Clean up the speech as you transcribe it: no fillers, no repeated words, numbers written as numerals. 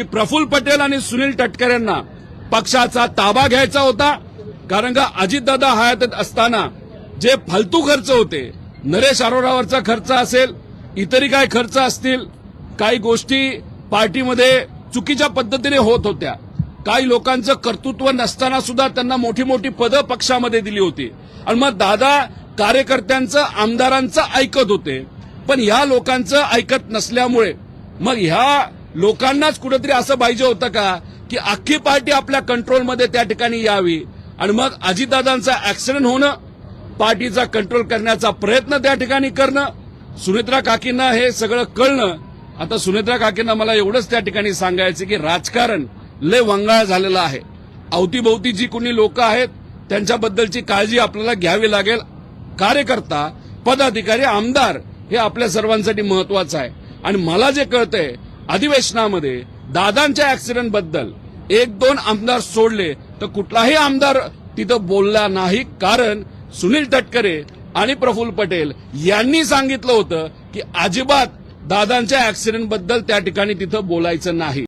की प्रफुल्ल पटेल आणि सुनील तटकरे यांना पक्षाचा ताबा घ्यायचा होता, कारण का अजितदादा हयात असताना जे फालतू खर्च होते, नरेश अरोरावरचा खर्च असेल, इतरही काय खर्च असतील, काही गोष्टी पार्टीमध्ये चुकीच्या पद्धतीने होत होत्या, काही लोकांचं कर्तृत्व नसताना सुद्धा त्यांना मोठी मोठी पदं पक्षामध्ये दिली होती आणि मग दादा कार्यकर्त्यांचं आमदारांचं ऐकत होते, पण ह्या लोकांचं ऐकत नसल्यामुळे मग ह्या लोकांनाच कुठेतरी असं पाहिजे होतं का की अख्खी पार्टी आपल्या कंट्रोलमध्ये त्या ठिकाणी यावी आणि मग अजितदादांचा ऍक्सिडेंट होणं, पार्टीचा कंट्रोल करण्याचा प्रयत्न त्या ठिकाणी करणं, सुनेत्रा काकींना हे सगळं कळणं. आता सुनेत्रा काकींना मला एवढंच त्या ठिकाणी सांगायचं की राजकारण लय वंगाळ झालेलं आहे. अवतीभोवती जी कोणी लोक आहेत त्यांच्याबद्दलची काळजी आपल्याला घ्यावी लागेल. कार्यकर्ता, पदाधिकारी, आमदार हे आपल्या सर्वांसाठी महत्वाचं आहे. आणि मला जे कळतंय अधिवेशनामध्ये दादांच्या ऍक्सिडेंट बद्दल 1-2 आमदार सोडले तर कुठलाही आमदार तिथं बोलला नाही, कारण सुनील तटकरे आणि प्रफुल्ल पटेल यांनी सांगितलं होतं की अजिबात दादांच्या ऍक्सिडेंट बद्दल त्या ठिकाणी तिथं बोलायचं नाही.